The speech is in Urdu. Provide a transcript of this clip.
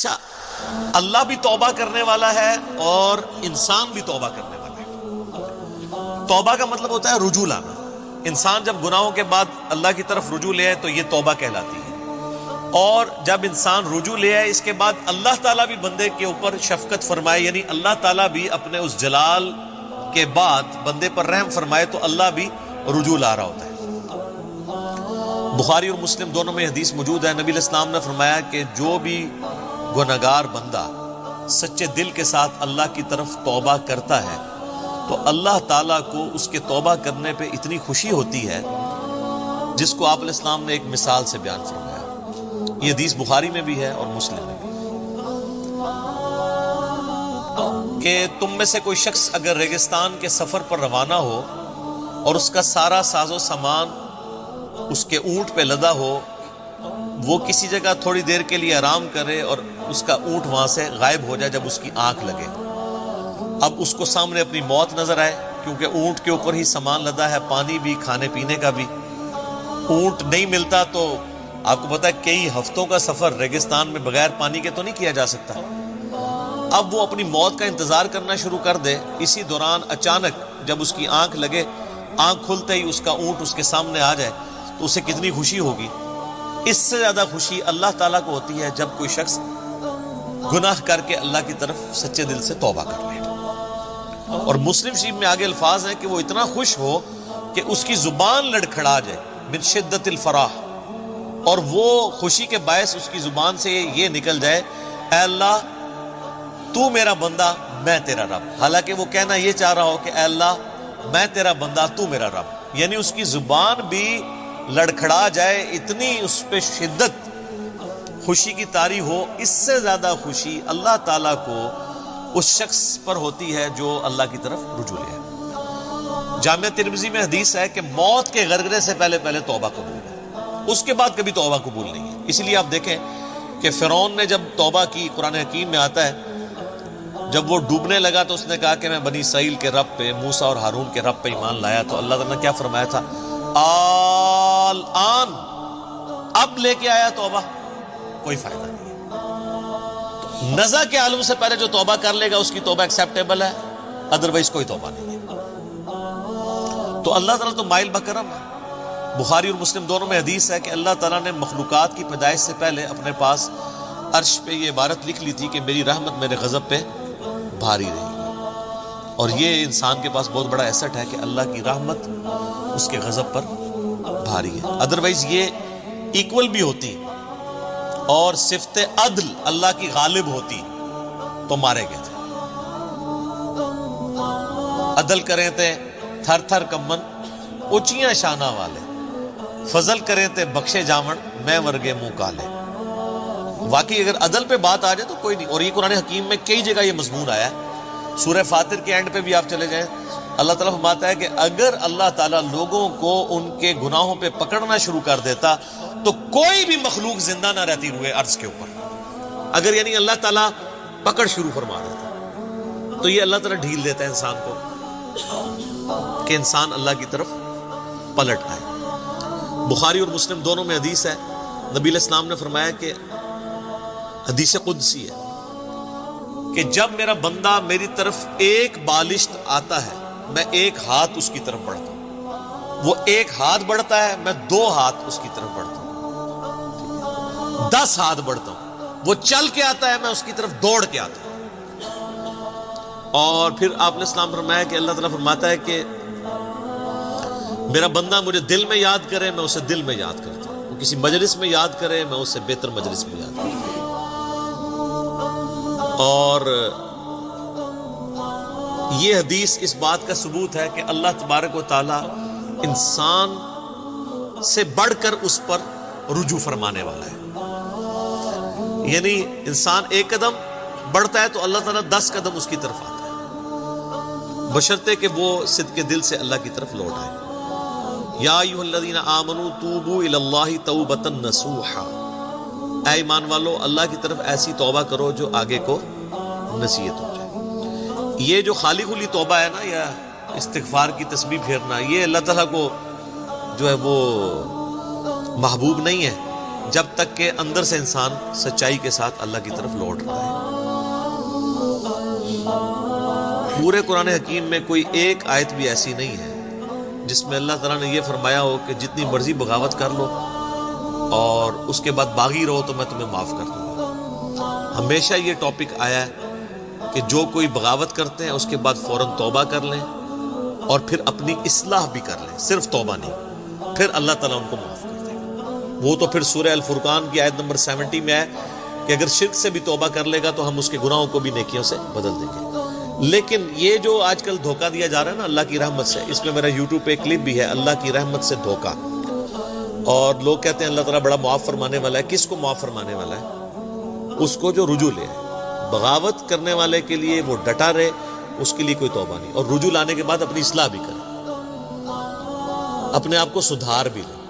اچھا، اللہ بھی توبہ کرنے والا ہے اور انسان بھی توبہ کرنے والا ہے۔ توبہ کا مطلب ہوتا ہے رجوع لانا۔ انسان جب گناہوں کے بعد اللہ کی طرف رجوع لے آئے تو یہ توبہ کہلاتی ہے، اور جب انسان رجوع لے آئے اس کے بعد اللہ تعالیٰ بھی بندے کے اوپر شفقت فرمائے، یعنی اللہ تعالیٰ بھی اپنے اس جلال کے بعد بندے پر رحم فرمائے تو اللہ بھی رجوع لا رہا ہوتا ہے۔ بخاری اور مسلم دونوں میں حدیث موجود ہے، نبی علیہ السلام نے فرمایا کہ جو بھی گنہگار بندہ سچے دل کے ساتھ اللہ کی طرف توبہ کرتا ہے تو اللہ تعالیٰ کو اس کے توبہ کرنے پہ اتنی خوشی ہوتی ہے جس کو آپ علیہ السلام نے ایک مثال سے بیان فرمایا۔ یہ حدیث بخاری میں بھی ہے اور مسلم میں بھی، کہ تم میں سے کوئی شخص اگر ریگستان کے سفر پر روانہ ہو اور اس کا سارا ساز و سامان اس کے اونٹ پہ لدا ہو، وہ کسی جگہ تھوڑی دیر کے لیے آرام کرے اور اس کا اونٹ وہاں سے غائب ہو جائے جب اس کی آنکھ لگے، اب اس کو سامنے اپنی موت نظر آئے، کیونکہ اونٹ کے اوپر ہی سامان لدا ہے، پانی بھی، کھانے پینے کا بھی، اونٹ نہیں ملتا تو آپ کو پتا ہے کئی ہفتوں کا سفر ریگستان میں بغیر پانی کے تو نہیں کیا جا سکتا۔ اب وہ اپنی موت کا انتظار کرنا شروع کر دے، اسی دوران اچانک جب اس کی آنکھ لگے، آنکھ کھلتے ہی اس کا اونٹ اس کے سامنے آ جائے تو اسے کتنی خوشی ہوگی۔ اس سے زیادہ خوشی اللہ تعالیٰ کو ہوتی ہے جب کوئی شخص گناہ کر کے اللہ کی طرف سچے دل سے توبہ کر لے۔ اور مسلم شریف میں آگے الفاظ ہیں کہ وہ اتنا خوش ہو کہ اس کی زبان لڑکھڑا جائے، من شدت الفرح، اور وہ خوشی کے باعث اس کی زبان سے یہ نکل جائے، اے اللہ تو میرا بندہ میں تیرا رب، حالانکہ وہ کہنا یہ چاہ رہا ہو کہ اے اللہ میں تیرا بندہ تو میرا رب، یعنی اس کی زبان بھی لڑکھڑا جائے، اتنی اس پہ شدت خوشی کی طاری ہو۔ اس سے زیادہ خوشی اللہ تعالیٰ کو اس شخص پر ہوتی ہے جو اللہ کی طرف رجوع لے ہے۔ جامعہ ترمذی میں حدیث ہے کہ موت کے غرغرے سے پہلے توبہ قبول ہے، اس کے بعد کبھی توبہ قبول نہیں ہے۔ اس لیے آپ دیکھیں کہ فرعون نے جب توبہ کی، قرآن حکیم میں آتا ہے جب وہ ڈوبنے لگا تو اس نے کہا کہ میں بنی اسرائیل کے رب پہ، موسیٰ اور ہارون کے رب پہ ایمان لایا، تو اللہ تعالیٰ نے کیا فرمایا تھا؟ الآن، اب لے کے آیا توبہ، کوئی فائدہ نہیں ہے۔ نزع کے عالم سے پہلے جو توبہ کر لے گا اس کی توبہ ایکسیپٹیبل ہے، ادروائز کوئی توبہ نہیں ہے۔ تو اللہ تعالیٰ تو مائل بکرم ہے۔ بخاری اور مسلم دونوں میں حدیث ہے کہ اللہ تعالیٰ نے مخلوقات کی پیدائش سے پہلے اپنے پاس عرش پہ یہ عبارت لکھ لی تھی کہ میری رحمت میرے غضب پہ بھاری رہے گی، اور یہ انسان کے پاس بہت بڑا ایسٹ ہے کہ اللہ کی رحمت اس کے غضب پر بھاری ہے، ادروائز یہ ایکول بھی ہوتی اور صفت عدل اللہ کی غالب ہوتی تو مارے گئے تھے۔ عدل کریں تے تھر تھر کمن اونچیاں شانہ والے، فضل کریں تے بخشے جامن میں ورگے منہ کالے۔ واقعی اگر عدل پہ بات آ جائے تو کوئی نہیں، اور یہ قرآن حکیم میں کئی جگہ یہ مضمون آیا ہے۔ سورہ فاطر کے اینڈ پہ بھی آپ چلے جائیں، اللہ تعالیٰ فرماتا ہے کہ اگر اللہ تعالیٰ لوگوں کو ان کے گناہوں پہ پکڑنا شروع کر دیتا تو کوئی بھی مخلوق زندہ نہ رہتی ہوئے عرض کے اوپر، اگر یعنی اللہ تعالیٰ پکڑ شروع فرما دیتا تو یہ اللہ تعالیٰ ڈھیل دیتا ہے انسان کو کہ انسان اللہ کی طرف پلٹ آئے۔ بخاری اور مسلم دونوں میں حدیث ہے، نبی علیہ السلام نے فرمایا کہ حدیث قدسی ہے کہ جب میرا بندہ میری طرف ایک بالشت آتا ہے میں ایک ہاتھ اس کی طرف بڑھتا ہوں، وہ ایک ہاتھ بڑھتا ہے میں 2 ہاتھ اس کی طرف بڑھتا ہوں، 10 ہاتھ بڑھتا ہوں، وہ چل کے آتا ہے میں اس کی طرف دوڑ کے آتا ہوں۔ اور پھر آپ نے اسلام فرمایا کہ اللہ تعالیٰ فرماتا ہے کہ میرا بندہ مجھے دل میں یاد کرے میں اسے دل میں یاد کرتا ہوں، وہ کسی مجلس میں یاد کرے میں اسے بہتر مجلس میں یاد کرتا ہوں۔ اور یہ حدیث اس بات کا ثبوت ہے کہ اللہ تبارک و تعالی انسان سے بڑھ کر اس پر رجوع فرمانے والا ہے، یعنی انسان ایک قدم بڑھتا ہے تو اللہ تعالیٰ 10 قدم اس کی طرف آتا ہے، بشرطے کہ وہ صدق دل سے اللہ کی طرف لوٹ آئے۔ یا ایھا الذین آمنوا توبوا الی اللہ توبۃ نصوحا، اے ایمان والو اللہ کی طرف ایسی توبہ کرو جو آگے کو نصیحت ہو جائے۔ یہ جو خالی خلی توبہ ہے نا، یا استغفار کی تسبیح پھیرنا، یہ اللہ تعالیٰ کو جو ہے وہ محبوب نہیں ہے، جب تک کہ اندر سے انسان سچائی کے ساتھ اللہ کی طرف لوٹ رہا ہے۔ پورے قرآن حکیم میں کوئی ایک آیت بھی ایسی نہیں ہے جس میں اللہ تعالیٰ نے یہ فرمایا ہو کہ جتنی مرضی بغاوت کر لو اور اس کے بعد باغی رہو تو میں تمہیں معاف کر دوں گا۔ ہمیشہ یہ ٹاپک آیا ہے کہ جو کوئی بغاوت کرتے ہیں اس کے بعد فوراً توبہ کر لیں اور پھر اپنی اصلاح بھی کر لیں، صرف توبہ نہیں، پھر اللہ تعالیٰ ان کو معاف کر دے گا۔ وہ تو پھر سورہ الفرقان کی آیت نمبر 70 میں ہے کہ اگر شرک سے بھی توبہ کر لے گا تو ہم اس کے گناہوں کو بھی نیکیوں سے بدل دیں گے۔ لیکن یہ جو آج کل دھوکہ دیا جا رہا ہے نا اللہ کی رحمت سے، اس میں میرا یوٹیوب پہ ایک کلپ بھی ہے، اللہ کی رحمت سے دھوکہ، اور لوگ کہتے ہیں اللہ تعالیٰ بڑا معاف فرمانے والا ہے۔ کس کو معاف فرمانے والا ہے؟ اس کو جو رجوع لے۔ بغاوت کرنے والے کے لیے وہ ڈٹا رہے، اس کے لیے کوئی توبہ نہیں، اور رجوع لانے کے بعد اپنی اصلاح بھی کرے، اپنے آپ کو سدھار بھی لے۔